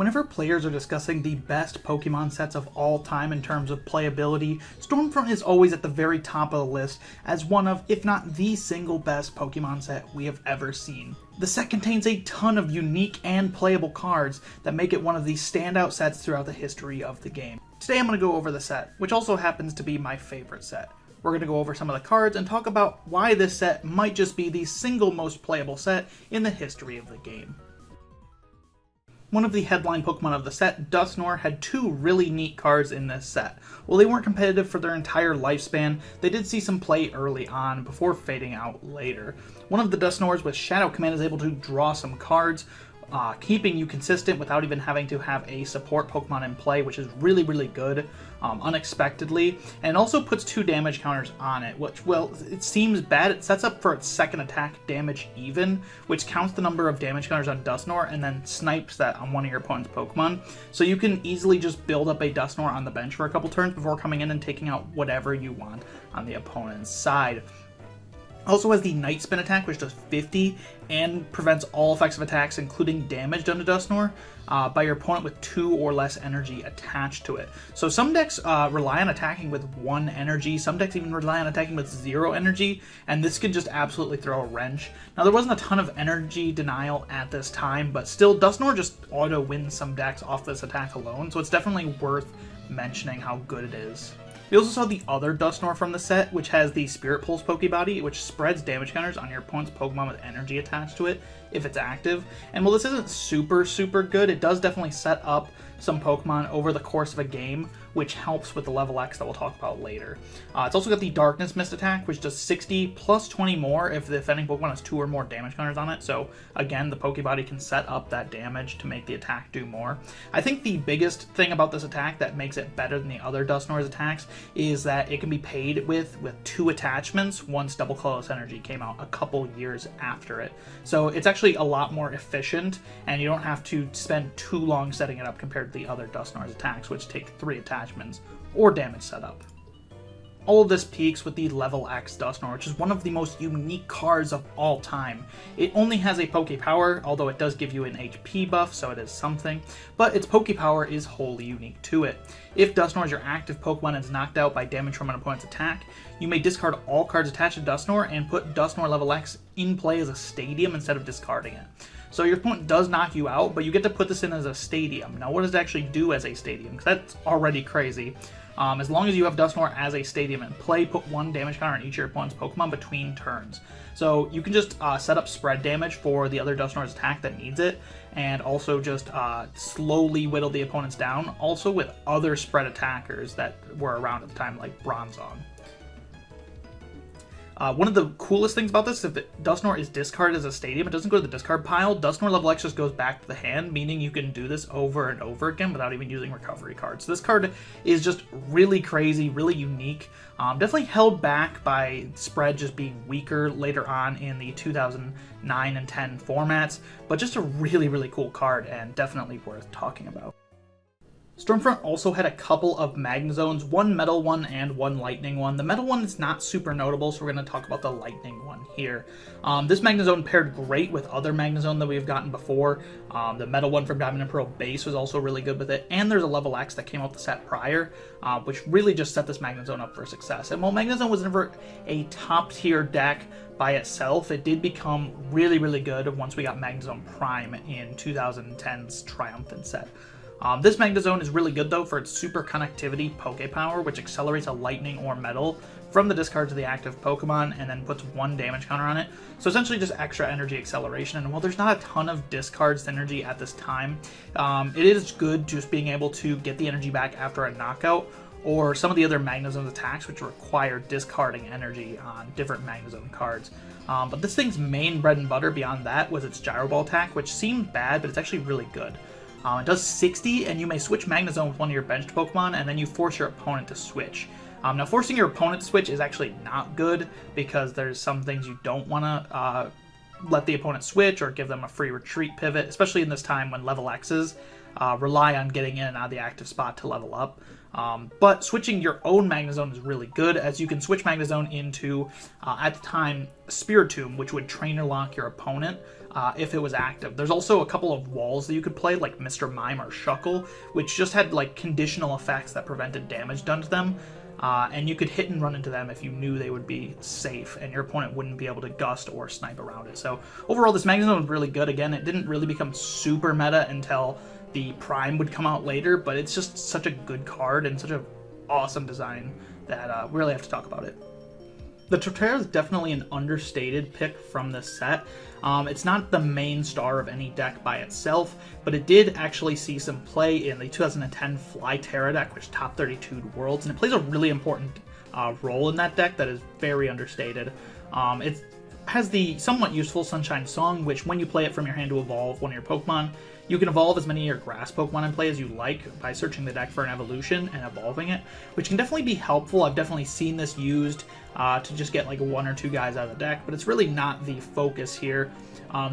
Whenever players are discussing the best Pokemon sets of all time in terms of playability, Stormfront is always at the very top of the list as one of, if not the single best Pokemon set we have ever seen. The set contains a ton of unique and playable cards that make it one of the standout sets throughout the history of the game. Today I'm going to go over the set, which also happens to be my favorite set. We're going to go over some of the cards and talk about why this set might just be the single most playable set in the history of the game. One of the headline Pokemon of the set, Dusknoir, had two really neat cards in this set. While they weren't competitive for their entire lifespan, they did see some play early on before fading out later. One of the Dusknoirs with Shadow Command is able to draw some cards, keeping you consistent without even having to have a support Pokemon in play, which is really, really good, unexpectedly. And it also puts 2 damage counters on it, which, well, it seems bad. It sets up for its second attack damage even, which counts the number of damage counters on Dusknoir and then snipes that on one of your opponent's Pokemon. So you can easily just build up a Dusknoir on the bench for a couple turns before coming in and taking out whatever you want on the opponent's side. Also has the Night Spin attack, which does 50 and prevents all effective attacks, including damage done to Dusknoir, by your opponent with 2 or less energy attached to it. So some decks rely on attacking with 1 energy, some decks even rely on attacking with 0 energy, and this can just absolutely throw a wrench. Now there wasn't a ton of energy denial at this time, but still Dusknoir just auto wins some decks off this attack alone, so it's definitely worth mentioning how good it is. We also saw the other Dusknoir from the set, which has the Spirit Pulse Pokebody, which spreads damage counters on your opponent's Pokemon with energy attached to it if it's active. And while this isn't super good, it does definitely set up some Pokemon over the course of a game, which helps with the Level X that we'll talk about later. It's also got the Darkness Mist attack, which does 60 plus 20 more if the defending Pokemon has 2 or more damage counters on it. So again, the Pokebody can set up that damage to make the attack do more. I think the biggest thing about this attack that makes it better than the other Dusknoir's attacks is that it can be paid with 2 attachments once Double Colorless Energy came out a couple years after it. So it's actually a lot more efficient, and you don't have to spend too long setting it up compared to the other Dusknoir's attacks, which take 3 attachments or damage setup. All of this peaks with the Level X Dusknoir, which is one of the most unique cards of all time. It only has a Poke Power, although it does give you an HP buff, so it is something, but its Poke Power is wholly unique to it. If Dusknoir is your active Pokemon and is knocked out by damage from an opponent's attack, you may discard all cards attached to Dusknoir and put Dusknoir Level X in play as a stadium instead of discarding it. So your opponent does knock you out, but you get to put this in as a stadium. Now what does it actually do as a stadium? Because that's already crazy. As long as you have Dusknoir as a stadium in play, put 1 damage counter on each of your opponent's Pokemon between turns. So you can just set up spread damage for the other Dusknoir's attack that needs it, and also just slowly whittle the opponents down, also with other spread attackers that were around at the time, like Bronzong. One of the coolest things about this is if Dusknoir is discarded as a stadium, it doesn't go to the discard pile. Dusknoir Level X just goes back to the hand, meaning you can do this over and over again without even using recovery cards. So this card is just really crazy, really unique. Definitely held back by spread just being weaker later on in the 2009 and 10 formats, but just a really cool card and definitely worth talking about. Stormfront also had a couple of Magnezones, 1 Metal one and 1 Lightning one. The Metal one is not super notable, so we're going to talk about the Lightning one here. This Magnezone paired great with other Magnezone that we've gotten before. The Metal one from Diamond and Pearl base was also really good with it, and there's a Level X that came out the set prior, which really just set this Magnezone up for success. And while Magnezone was never a top-tier deck by itself, it did become really good once we got Magnezone Prime in 2010's Triumphant set. This Magnezone is really good though for its Super Connectivity Poke Power, which accelerates a Lightning or Metal from the discard to the active Pokemon and then puts 1 damage counter on it. So essentially just extra energy acceleration, and while there's not a ton of discard synergy at this time, it is good just being able to get the energy back after a knockout, or some of the other Magnezone's attacks which require discarding energy on different Magnezone cards. But this thing's main bread and butter beyond that was its Gyro Ball attack, which seemed bad, but it's actually really good. It does 60, and you may switch Magnezone with one of your benched Pokemon, and then you force your opponent to switch. Now, forcing your opponent to switch is actually not good, because there's some things you don't want to let the opponent switch or give them a free retreat pivot, especially in this time when level X's rely on getting in and out of the active spot to level up. But switching your own Magnezone is really good, as you can switch Magnezone into, at the time, Spiritomb, which would trainer lock your opponent if it was active. There's also a couple of walls that you could play, like Mr. Mime or Shuckle, which just had like conditional effects that prevented damage done to them. And you could hit and run into them if you knew they would be safe, and your opponent wouldn't be able to gust or snipe around it. So overall, this Magnezone was really good. Again, it didn't really become super meta until the Prime would come out later, but it's just such a good card and such an awesome design that we really have to talk about it. The Torterra is definitely an understated pick from this set. It's not the main star of any deck by itself, but it did actually see some play in the 2010 Flyterra deck, which top 32'd Worlds, and it plays a really important role in that deck that is very understated. It has the somewhat useful Sunshine Song, which when you play it from your hand to evolve one of your Pokemon, you can evolve as many of your grass Pokemon in play as you like by searching the deck for an evolution and evolving it, which can definitely be helpful. I've definitely seen this used to just get like 1 or 2 guys out of the deck, but it's really not the focus here.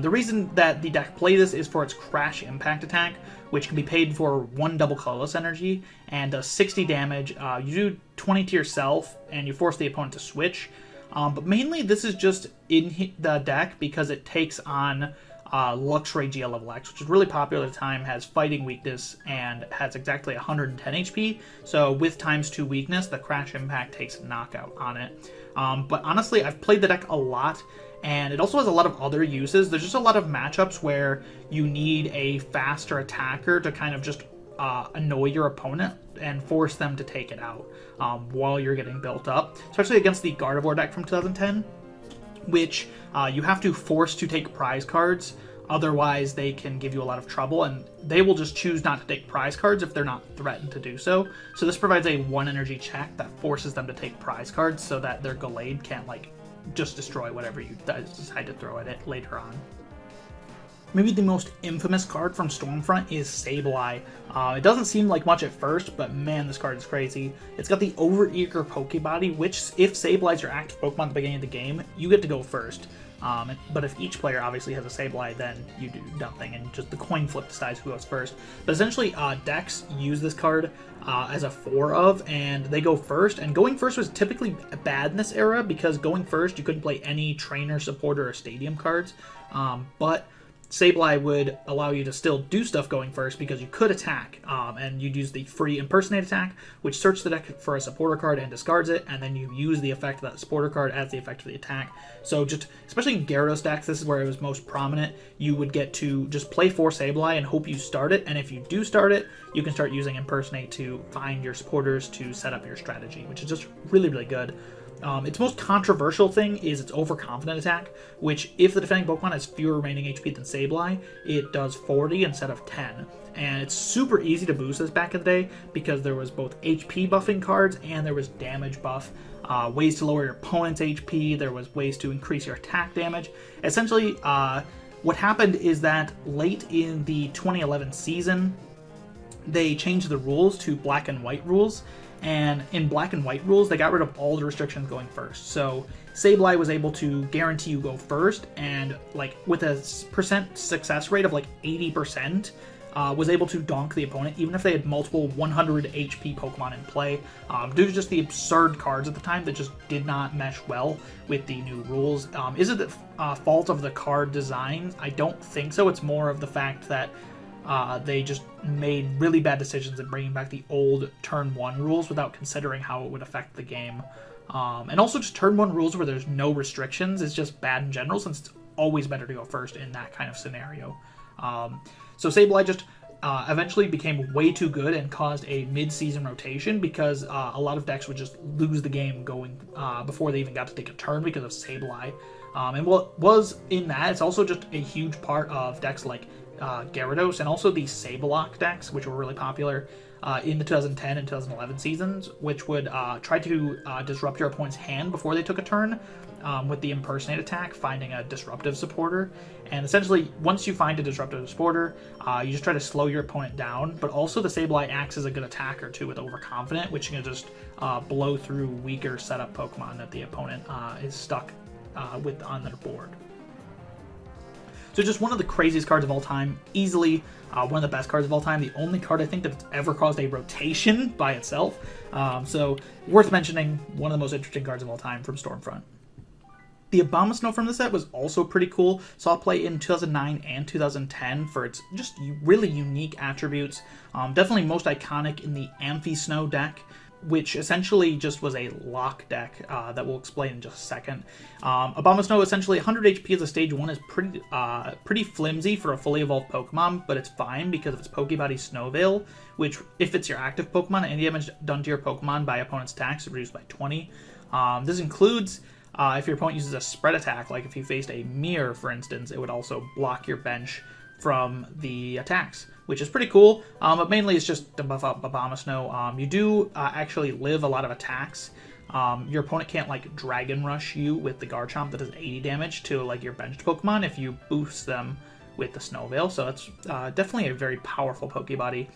The reason that the deck play this is for its Crash Impact attack, which can be paid for 1 double colorless energy and does 60 damage. You do 20 to yourself and you force the opponent to switch. But mainly this is just in the deck because it takes on Regigigas Level X, which is really popular at the time, has fighting weakness, and has exactly 110 HP. So with ×2 weakness, the Crash Impact takes knockout on it. But honestly, I've played the deck a lot, and it also has a lot of other uses. There's just a lot of matchups where you need a faster attacker to kind of just annoy your opponent and force them to take it out while you're getting built up, especially against the Gardevoir deck from 2010, which you have to force to take prize cards, otherwise they can give you a lot of trouble, and they will just choose not to take prize cards if they're not threatened to do so. So this provides a 1 energy check that forces them to take prize cards so that their Gallade can't like just destroy whatever you decide to throw at it later on. Maybe the most infamous card from Stormfront is Sableye. It doesn't seem like much at first, but man, this card is crazy. It's got the Overeager Pokebody, which if Sableye is your active Pokemon at the beginning of the game, you get to go first. But if each player obviously has a Sableye, then you do nothing, and just the coin flip decides who goes first. But essentially, decks use this card as a 4-of, and they go first. And going first was typically bad in this era, because going first, you couldn't play any trainer, supporter, or stadium cards. But Sableye would allow you to still do stuff going first because you could attack, and you'd use the free Impersonate attack, which searches the deck for a supporter card and discards it, and then you use the effect of that supporter card as the effect of the attack. So just, especially in Gyarados decks, this is where it was most prominent. You would get to just play for Sableye and hope you start it, and if you do start it, you can start using Impersonate to find your supporters to set up your strategy, which is just really, really good. Its most controversial thing is its Overconfident attack, which if the defending Pokemon has fewer remaining HP than Sableye, it does 40 instead of 10. And it's super easy to boost this back in the day because there was both HP buffing cards and there was damage buff. Ways to lower your opponent's HP, there was ways to increase your attack damage. Essentially, what happened is that late in the 2011 season, they changed the rules to black and white rules. And in black and white rules, they got rid of all the restrictions going first. So Sableye was able to guarantee you go first, and like with a percent success rate of like 80%, was able to donk the opponent even if they had multiple 100 HP Pokemon in play, due to just the absurd cards at the time that just did not mesh well with the new rules. Is it the fault of the card design? I don't think so. It's more of the fact that they just made really bad decisions in bringing back the old Turn 1 rules without considering how it would affect the game. And also just Turn 1 rules where there's no restrictions is just bad in general, since it's always better to go first in that kind of scenario. So Sableye just eventually became way too good and caused a mid-season rotation because a lot of decks would just lose the game going before they even got to take a turn because of Sableye. And what was in that, it's also just a huge part of decks like Gyarados, and also the Sableye decks, which were really popular in the 2010 and 2011 seasons, which would try to disrupt your opponent's hand before they took a turn with the Impersonate attack, finding a disruptive supporter. And essentially, once you find a disruptive supporter, you just try to slow your opponent down, but also the Sableye acts as a good attacker too with Overconfident, which can just blow through weaker setup Pokemon that the opponent is stuck with on their board. So just one of the craziest cards of all time, easily one of the best cards of all time, the only card I think that's ever caused a rotation by itself. So worth mentioning, one of the most interesting cards of all time from Stormfront. The Abomasnow from the set was also pretty cool. Saw it play in 2009 and 2010 for its just really unique attributes. Definitely most iconic in the Amphisnow deck, which essentially just was a lock deck that we'll explain in just a second. Abomasnow, essentially 100 HP as a stage 1 is pretty flimsy for a fully evolved Pokemon, but it's fine because of its Pokebody Snowveil, which, if it's your active Pokemon, any damage done to your Pokemon by opponent's attacks is reduced by 20. This includes if your opponent uses a spread attack, like if you faced a mirror, for instance, it would also block your bench from the attacks, which is pretty cool, but mainly it's just to buff up Abomasnow. You do actually live a lot of attacks. Your opponent can't like Dragon Rush you with the Garchomp that does 80 damage to like your benched Pokemon if you boost them with the Snowveil, so that's definitely a very powerful Pokebody.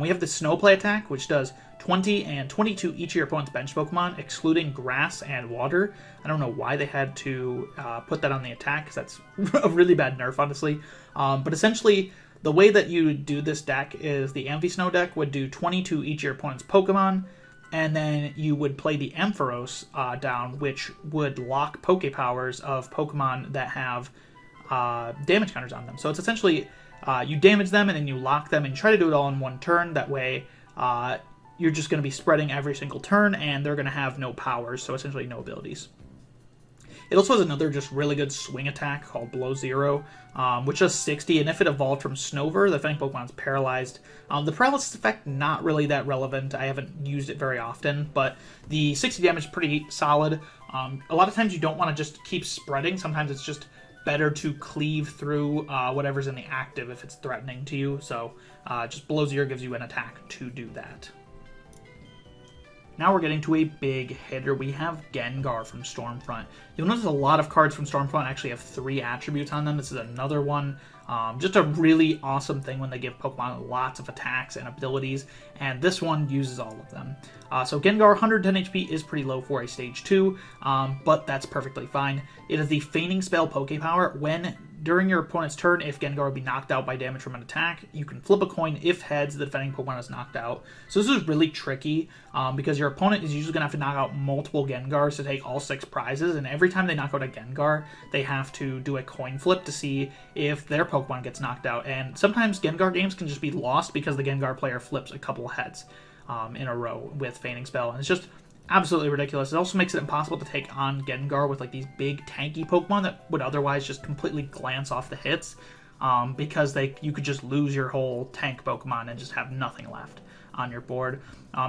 We have the Snowplay attack, which does 20 and 20 to each of your opponent's bench Pokemon, excluding Grass and Water. I don't know why they had to put that on the attack, because that's a really bad nerf, honestly. But essentially, the way that you do this deck is the Amphisnow deck would do 20 to each of your opponent's Pokemon, and then you would play the Ampharos down, which would lock Pokepowers of Pokemon that have damage counters on them. So it's essentially you damage them and then you lock them and try to do it all in one turn. That way you're just going to be spreading every single turn and they're going to have no powers, so essentially no abilities. It also has another just really good swing attack called Below Zero, which does 60, and if it evolved from Snover, the offending Pokemon is paralyzed. The paralysis effect, not really that relevant. I haven't used it very often, but the 60 damage is pretty solid. A lot of times you don't want to just keep spreading. Sometimes it's just better to cleave through whatever's in the active if it's threatening to you. So just Below Zero gives you an attack to do that. Now we're getting to a big hitter. We have Gengar from Stormfront. You'll notice a lot of cards from Stormfront actually have 3 attributes on them. This is another one. Just a really awesome thing when they give Pokemon lots of attacks and abilities, and this one uses all of them. So Gengar, 110 HP is pretty low for a Stage 2, but that's perfectly fine. It is the Feigning Spell Pokepower. When during your opponent's turn, if Gengar would be knocked out by damage from an attack, you can flip a coin. If heads, the defending Pokemon is knocked out. So this is really tricky because your opponent is usually going to have to knock out multiple Gengars to take all 6 prizes, and every time they knock out a Gengar, they have to do a coin flip to see if their Pokemon gets knocked out. And sometimes Gengar games can just be lost because the Gengar player flips a couple heads in a row with Feigning Spell, and it's just absolutely ridiculous. It also makes it impossible to take on Gengar with like these big tanky Pokemon that would otherwise just completely glance off the hits because you could just lose your whole tank Pokemon and just have nothing left on your board.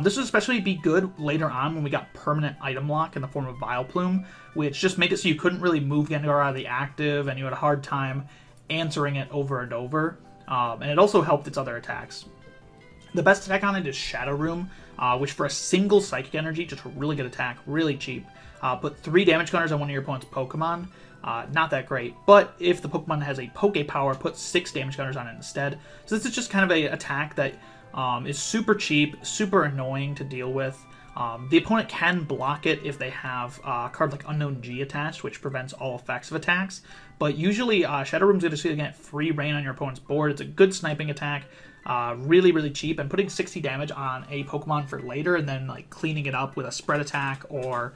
This would especially be good later on when we got permanent item lock in the form of Vileplume, which just made it so you couldn't really move Gengar out of the active and you had a hard time answering it over and over. And it also helped its other attacks. The best attack on it is Shadow Room, which for a single Psychic Energy, just a really good attack, really cheap. Put 3 damage counters on one of your opponent's Pokemon. Not that great, but if the Pokemon has a Poke Power, put 6 damage counters on it instead. So this is just kind of an attack that is super cheap, super annoying to deal with. The opponent can block it if they have a card like Unknown G attached, which prevents all effects of attacks. But usually Shadow Room's going to get free reign on your opponent's board. It's a good sniping attack. Really, really cheap, and putting 60 damage on a Pokemon for later and then like cleaning it up with a spread attack or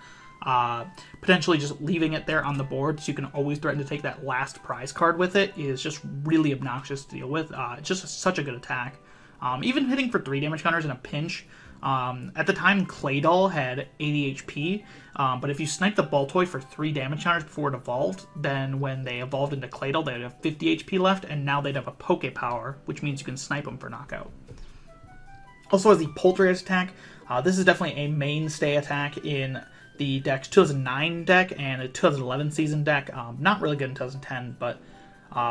potentially just leaving it there on the board so you can always threaten to take that last prize card with it is just really obnoxious to deal with. It's just such a good attack. Even hitting for 3 damage counters in a pinch. At the time, Claydol had 80 HP, but if you sniped the Baltoy for 3 damage counters before it evolved, then when they evolved into Claydol, they'd have 50 HP left, and now they'd have a Poke Power, which means you can snipe them for knockout. Also has the Poltergeist attack. This is definitely a mainstay attack in the deck's 2009 deck and the 2011 season deck. Not really good in 2010, but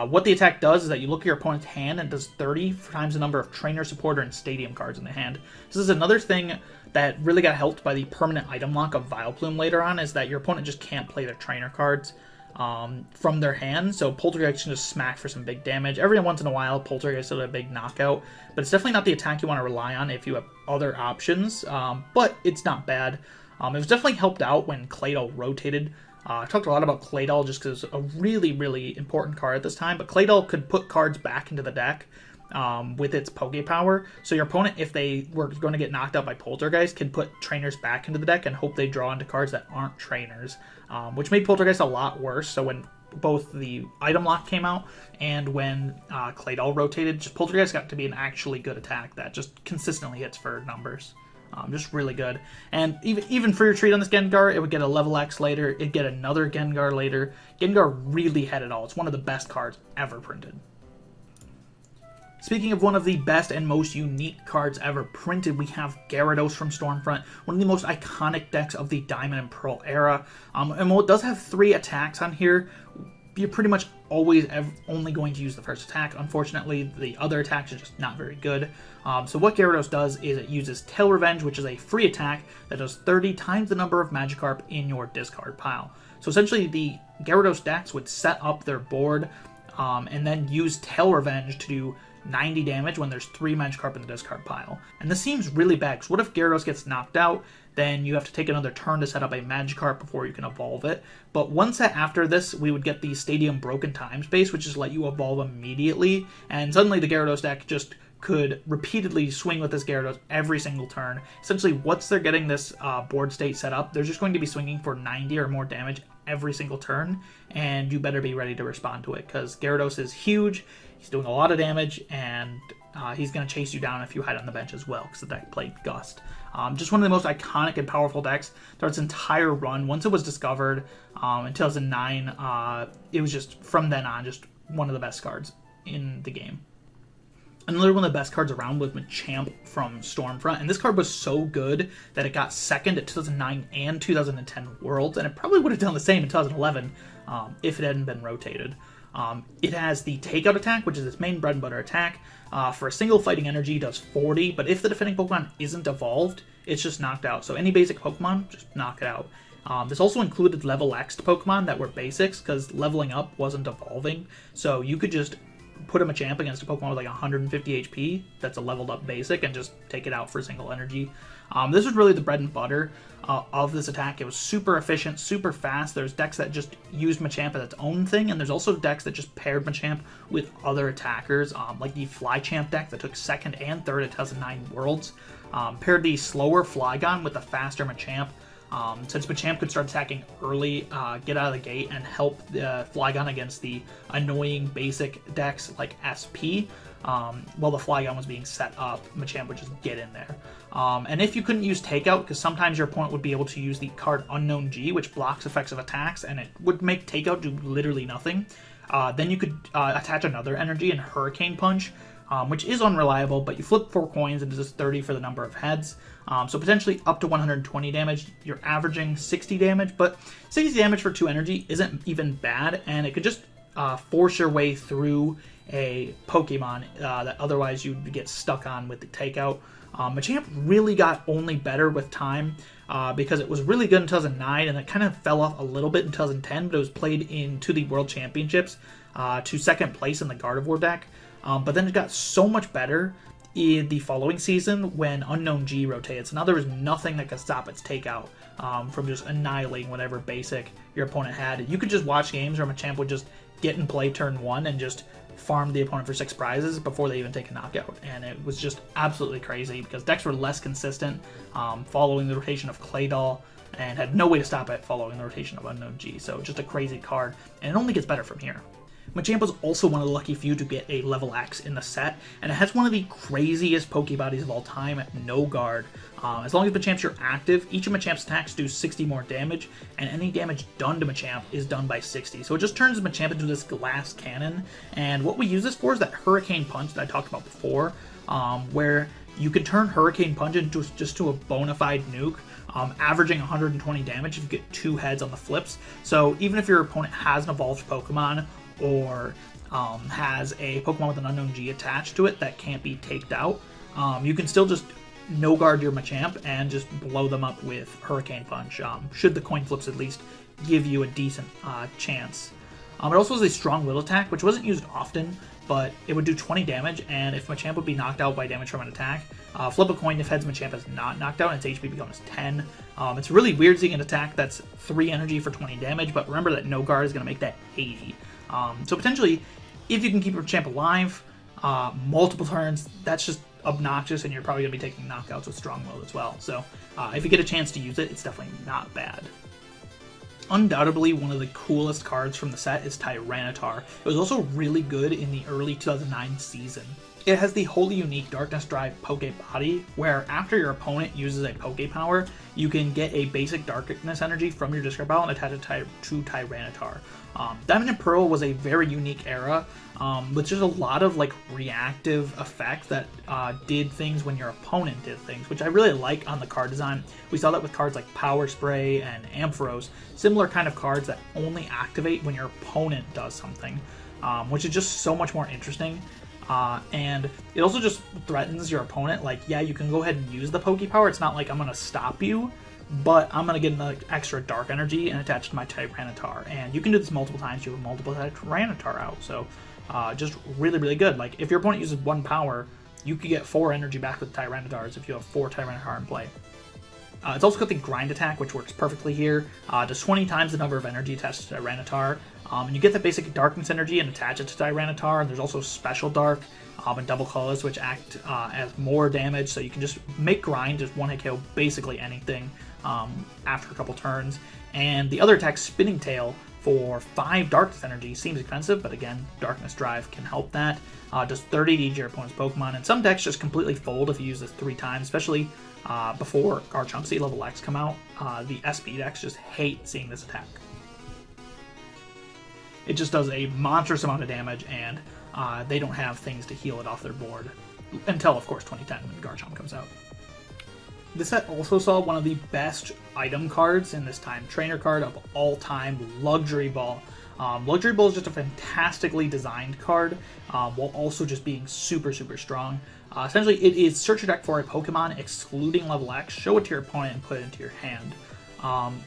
what the attack does is that you look at your opponent's hand and it does 30 times the number of trainer, supporter, and stadium cards in the hand. This is another thing that really got helped by the permanent item lock of Vileplume later on, is that your opponent just can't play their trainer cards from their hand, so Poltergeist can just smack for some big damage. Every once in a while, Poltergeist will have a big knockout, but it's definitely not the attack you want to rely on if you have other options, but it's not bad. It was definitely helped out when Claydol rotated I talked a lot about Claydol just because it's a really, really important card at this time, but Claydol could put cards back into the deck with its Poke Power. So your opponent, if they were going to get knocked out by Poltergeist, can put trainers back into the deck and hope they draw into cards that aren't trainers, which made Poltergeist a lot worse. So when both the item lock came out and when Claydol rotated, just Poltergeist got to be an actually good attack that just consistently hits for numbers. Just really good. And even for your treat on this Gengar, it would get a level X later, it'd get another Gengar later. Gengar really had it all. It's one of the best cards ever printed. Speaking of one of the best and most unique cards ever printed, we have Gyarados from Stormfront, one of the most iconic decks of the Diamond and Pearl era. And while it does have 3 attacks on here, you're pretty much always only going to use the first attack. Unfortunately, the other attacks are just not very good. So what Gyarados does is it uses Tail Revenge, which is a free attack that does 30 times the number of Magikarp in your discard pile. So essentially, the Gyarados decks would set up their board and then use Tail Revenge to do 90 damage when there's 3 Magikarp in the discard pile. And this seems really bad, because what if Gyarados gets knocked out? Then you have to take another turn to set up a Magikarp before you can evolve it. But one set after this, we would get the Stadium Broken Time Space, which is let you evolve immediately. And suddenly the Gyarados deck just could repeatedly swing with this Gyarados every single turn. Essentially, once they're getting this board state set up, they're just going to be swinging for 90 or more damage every single turn, and you better be ready to respond to it, because Gyarados is huge, he's doing a lot of damage, and he's going to chase you down if you hide on the bench as well, because the deck played Gust. Just one of the most iconic and powerful decks throughout its entire run. Once it was discovered in 2009, it was just, from then on, just one of the best cards in the game. Another one of the best cards around was Machamp from Stormfront, and this card was so good that it got second at 2009 and 2010 Worlds, and it probably would have done the same in 2011 if it hadn't been rotated. It has the Takeout attack, which is its main bread and butter attack. For a single fighting energy, does 40, but if the defending Pokemon isn't evolved, it's just knocked out. So any basic Pokemon, just knock it out. This also included level X Pokemon that were basics, because leveling up wasn't evolving. So you could just put a Machamp against a Pokemon with like 150 HP that's a leveled up basic and just take it out for single energy. This was really the bread and butter of this attack. It was super efficient, super fast. There's decks that just used Machamp as its own thing, and there's also decks that just paired Machamp with other attackers, like the Flychamp deck that took second and third at 2009 Worlds. Paired the slower Flygon with the faster Machamp. Since Machamp could start attacking early, get out of the gate, and help Flygon against the annoying basic decks like SP, while the Flygon was being set up, Machamp would just get in there. And if you couldn't use Takeout, because sometimes your opponent would be able to use the card Unknown G, which blocks effects of attacks, and it would make Takeout do literally nothing, then you could attach another energy and Hurricane Punch, which is unreliable, but you flip 4 coins and it does 30 for the number of heads. So potentially up to 120 damage. You're averaging 60 damage, but 60 damage for 2 energy isn't even bad, and it could just force your way through a Pokemon that otherwise you'd get stuck on with the Takeout. Machamp really got only better with time because it was really good in 2009, and it kind of fell off a little bit in 2010, but it was played into the World Championships to second place in the Gardevoir deck. But then it got so much better in the following season when Unknown G rotated. So now there was nothing that could stop its Takeout from just annihilating whatever basic your opponent had. You could just watch games where Machamp would just get in play turn 1 and just farm the opponent for 6 prizes before they even take a knockout. And it was just absolutely crazy because decks were less consistent following the rotation of Claydol, and had no way to stop it following the rotation of Unknown G. So just a crazy card, and it only gets better from here. Machamp was also one of the lucky few to get a level X in the set, and it has one of the craziest Pokebodies of all time at no guard. As long as Machamp's are active, each of Machamp's attacks do 60 more damage, and any damage done to Machamp is done by 60. So it just turns Machamp into this glass cannon, and what we use this for is that Hurricane Punch that I talked about before, where you can turn Hurricane Punch into just to a bona fide nuke, averaging 120 damage if you get 2 heads on the flips. So even if your opponent has an evolved Pokemon, or has a Pokemon with an Unknown G attached to it that can't be taked out, you can still just no-guard your Machamp and just blow them up with Hurricane Punch, should the coin flips at least give you a decent chance. It also has a strong will attack, which wasn't used often, but it would do 20 damage, and if Machamp would be knocked out by damage from an attack, flip a coin if heads Machamp is not knocked out, and its HP becomes 10. It's really weird seeing an attack that's 3 energy for 20 damage, but remember that no guard is going to make that 80. So potentially, if you can keep your Machamp alive multiple turns, that's just obnoxious, and you're probably going to be taking knockouts with strong will as well. So if you get a chance to use it, it's definitely not bad. Undoubtedly, one of the coolest cards from the set is Tyranitar. It was also really good in the early 2009 season. It has the wholly unique Darkness Drive Poke Body, where after your opponent uses a Poke Power, you can get a basic Darkness Energy from your discard pile and attach it to Tyranitar. Diamond and Pearl was a very unique era, with just a lot of like reactive effects that did things when your opponent did things, which I really like on the card design. We saw that with cards like Power Spray and Ampharos, similar kind of cards that only activate when your opponent does something, which is just so much more interesting. And it also just threatens your opponent. Like, yeah, you can go ahead and use the Poke Power. It's not like I'm going to stop you, but I'm going to get an extra dark energy and attach it to my Tyranitar. And you can do this multiple times. You have multiple Tyranitar out. So just really, really good. Like, if your opponent uses 1 power, you could get 4 energy back with Tyranitars if you have 4 Tyranitar in play. It's also got the grind attack, which works perfectly here. Does 20 times the number of energy attached to Tyranitar. And you get the basic darkness energy and attach it to Tyranitar. And there's also special dark and double colors, which act as more damage. So you can just make grind, just one hit KO basically anything after a couple turns. And the other attack, Spinning Tail, for 5 darkness energy seems expensive, but again, Darkness Drive can help that. Does 30 to each of your opponent's Pokemon. And some decks just completely fold if you use this 3 times, especially before Garchomp Level X come out. The SP decks just hate seeing this attack. It just does a monstrous amount of damage, and they don't have things to heal it off their board. Until, of course, 2010 when Garchomp comes out. This set also saw one of the best item cards in this time, trainer card of all time, Luxury Ball. Luxury Ball is just a fantastically designed card, while also just being super, super strong. Essentially, it is search your deck for a Pokemon excluding Level X, show it to your opponent, and put it into your hand.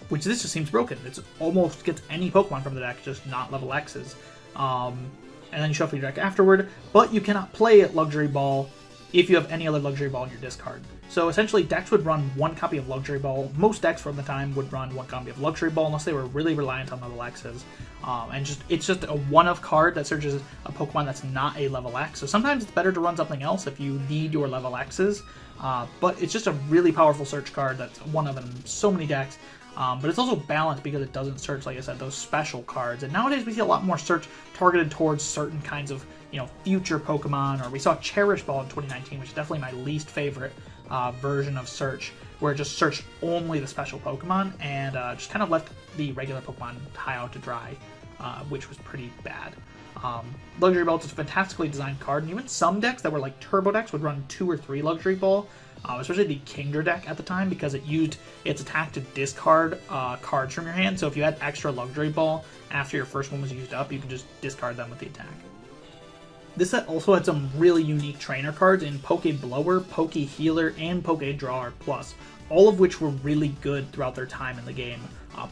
Which this just seems broken. It almost gets any Pokemon from the deck, just not Level X's. And then you shuffle your deck afterward, but you cannot play at Luxury Ball if you have any other Luxury Ball in your discard. So essentially, decks would run 1 copy of Luxury Ball. Most decks from the time would run 1 copy of Luxury Ball unless they were really reliant on Level X's. And it's just a one-of card that searches a Pokemon that's not a Level X. So sometimes it's better to run something else if you need your Level X's. But it's just a really powerful search card that's one of in so many decks. But it's also balanced because it doesn't search, like I said, those special cards. And nowadays we see a lot more search targeted towards certain kinds of, future Pokemon. Or we saw Cherish Ball in 2019, which is definitely my least favorite version of search, where it just searched only the special Pokemon and just kind of left the regular Pokemon high out to dry, which was pretty bad. Luxury Ball is a fantastically designed card, and even some decks that were like Turbo decks would run 2 or 3 Luxury Ball, especially the Kingdra deck at the time, because it used its attack to discard cards from your hand. So if you had extra Luxury Ball after your first one was used up, you can just discard them with the attack. This set also had some really unique trainer cards in Poke Blower, Poke Healer, and Poke Drawer Plus, all of which were really good throughout their time in the game.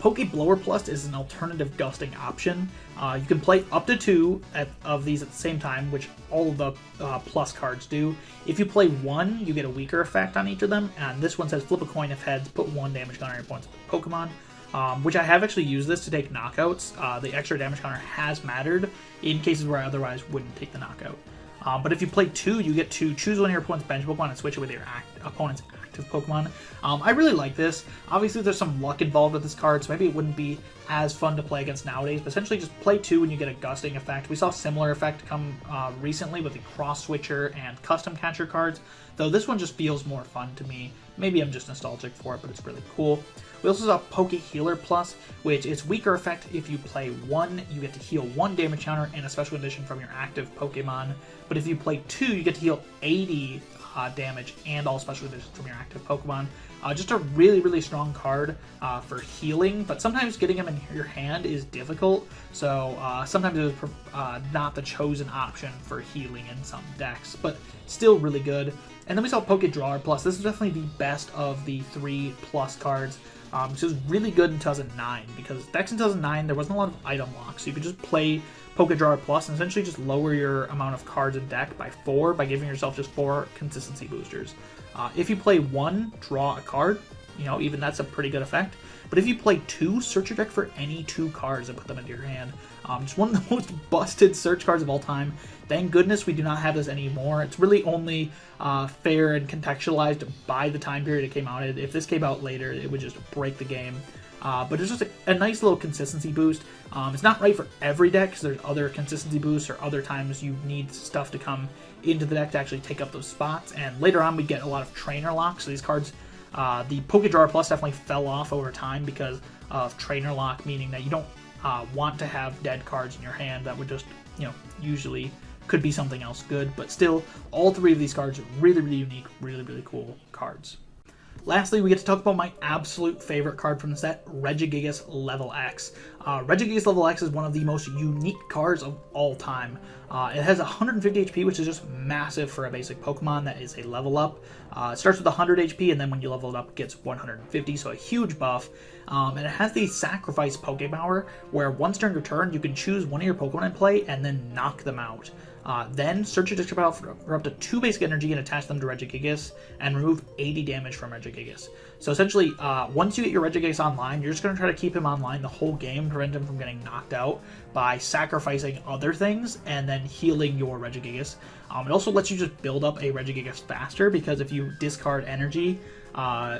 Poke Blower Plus is an alternative gusting option. You can play up to 2 of these at the same time, which all of the plus cards do. If you play 1, you get a weaker effect on each of them, and this one says flip a coin if heads, put 1 damage counter on your opponent's Pokemon. Which I have actually used this to take knockouts. The extra damage counter has mattered in cases where I otherwise wouldn't take the knockout. But if you play 2, you get to choose one of your opponent's bench Pokemon and switch it with your opponent's active Pokemon. I really like this. Obviously, there's some luck involved with this card, so maybe it wouldn't be as fun to play against nowadays. But essentially, just play 2 and you get a gusting effect. We saw a similar effect come recently with the Cross Switcher and Custom Catcher cards, though this one just feels more fun to me. Maybe I'm just nostalgic for it, but it's really cool. We also saw Poke Healer Plus, which is weaker effect. If you play 1, you get to heal 1 damage counter and a special condition from your active Pokemon. But if you play 2, you get to heal 80 damage and all special conditions from your active Pokemon. Just a really, really strong card for healing, but sometimes getting them in your hand is difficult. So sometimes it was not the chosen option for healing in some decks, but still really good. And then we saw Poke Drawer Plus. This is definitely the best of the 3 plus cards. So it was really good in 2009, because decks in 2009, there wasn't a lot of item locks, so you could just play Pokédraw Plus and essentially just lower your amount of cards in deck by 4 by giving yourself just 4 consistency boosters. If you play 1, draw a card, you know, even that's a pretty good effect. But if you play 2, search your deck for any 2 cards and put them into your hand. Just one of the most busted search cards of all time. Thank goodness we do not have this anymore. It's really only fair and contextualized by the time period it came out. If this came out later, it would just break the game. But it's just a nice little consistency boost. It's not right for every deck, because there's other consistency boosts or other times you need stuff to come into the deck to actually take up those spots. And later on, we get a lot of trainer locks. So these cards, the Pokédraw Plus definitely fell off over time because of trainer lock, meaning that you don't want to have dead cards in your hand that would just, you know, usually could be something else good. But still, all 3 of these cards are really, really unique, really, really cool cards. Lastly, we get to talk about my absolute favorite card from the set, Regigigas Level X. Regigigas Level X is one of the most unique cards of all time. It has 150 HP, which is just massive for a basic Pokemon that is a level up. It starts with 100 HP, and then when you level it up, it gets 150, so a huge buff. And it has the Sacrifice Pokepower, where once during your turn, you can choose one of your Pokemon in play and then knock them out. Then search your discard pile for up to 2 basic energy and attach them to Regigigas, and remove 80 damage from Regigigas. So essentially, once you get your Regigigas online, you're just going to try to keep him online the whole game, prevent him from getting knocked out by sacrificing other things and then healing your Regigigas. It also lets you just build up a Regigigas faster, because if you discard energy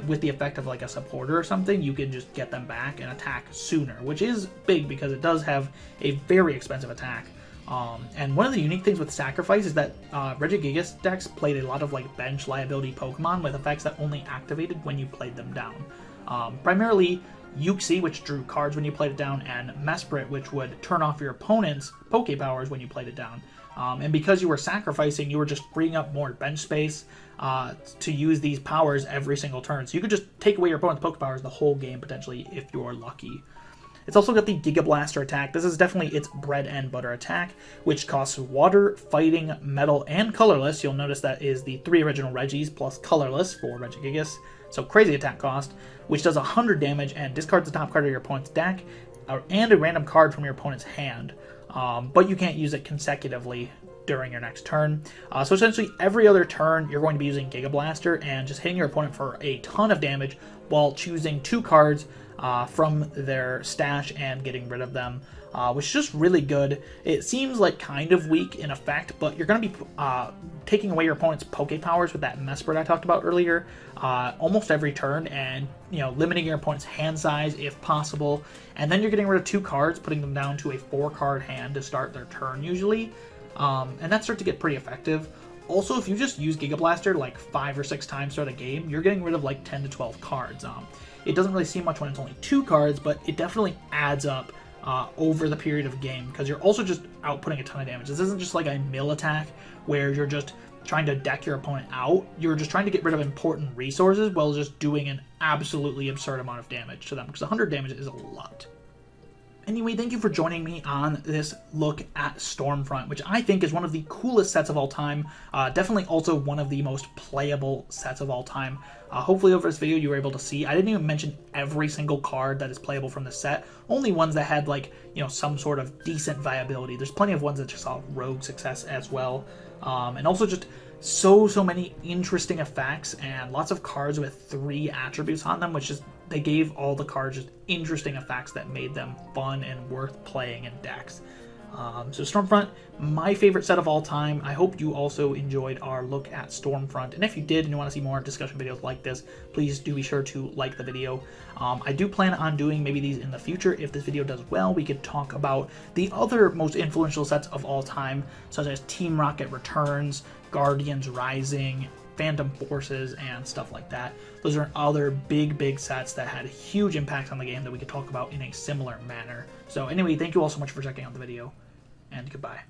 with the effect of like a supporter or something, you can just get them back and attack sooner, which is big because it does have a very expensive attack. And one of the unique things with Sacrifice is that Regigigas decks played a lot of like bench liability Pokemon with effects that only activated when you played them down. Primarily Uxie, which drew cards when you played it down, and Mesprit, which would turn off your opponent's Pokepowers when you played it down. And because you were sacrificing, you were just freeing up more bench space to use these powers every single turn. So you could just take away your opponent's Pokepowers the whole game, potentially, if you're lucky. It's also got the Giga Blaster attack. This is definitely its bread and butter attack, which costs water, fighting, metal, and colorless. You'll notice that is the 3 original Regis plus colorless for Regigigas. So crazy attack cost, which does 100 damage and discards the top card of your opponent's deck and a random card from your opponent's hand. But you can't use it consecutively during your next turn. So essentially every other turn you're going to be using Giga Blaster and just hitting your opponent for a ton of damage while choosing 2 cards from their stash and getting rid of them, which is just really good. It seems like kind of weak in effect, but you're going to be taking away your opponent's Pokepowers with that Mesprit I talked about earlier almost every turn, and you know, limiting your opponent's hand size if possible, and then you're getting rid of 2 cards, putting them down to a 4-card hand to start their turn usually, and that starts to get pretty effective. Also, if you just use Giga Blaster like 5 or 6 times throughout a game, you're getting rid of like 10 to 12 cards. It doesn't really seem much when it's only 2 cards, but it definitely adds up over the period of game, because you're also just outputting a ton of damage. This isn't just like a mill attack where you're just trying to deck your opponent out. You're just trying to get rid of important resources while just doing an absolutely absurd amount of damage to them, because 100 damage is a lot. Anyway, thank you for joining me on this look at Stormfront, which I think is one of the coolest sets of all time. Definitely also one of the most playable sets of all time. Hopefully over this video you were able to see. I didn't even mention every single card that is playable from the set. Only ones that had, like, you know, some sort of decent viability. There's plenty of ones that just saw rogue success as well. And also just so many interesting effects and lots of cards with 3 attributes on them, which is, they gave all the cards just interesting effects that made them fun and worth playing in decks. So Stormfront, my favorite set of all time. I hope you also enjoyed our look at Stormfront, and if you did and you want to see more discussion videos like this, please do be sure to like the video. I do plan on doing maybe these in the future. If this video does well, we could talk about the other most influential sets of all time, such as Team Rocket Returns, Guardians Rising, Phantom Forces, and stuff like that. Those are other big sets that had a huge impact on the game that we could talk about in a similar manner. So anyway, thank you all so much for checking out the video, and goodbye.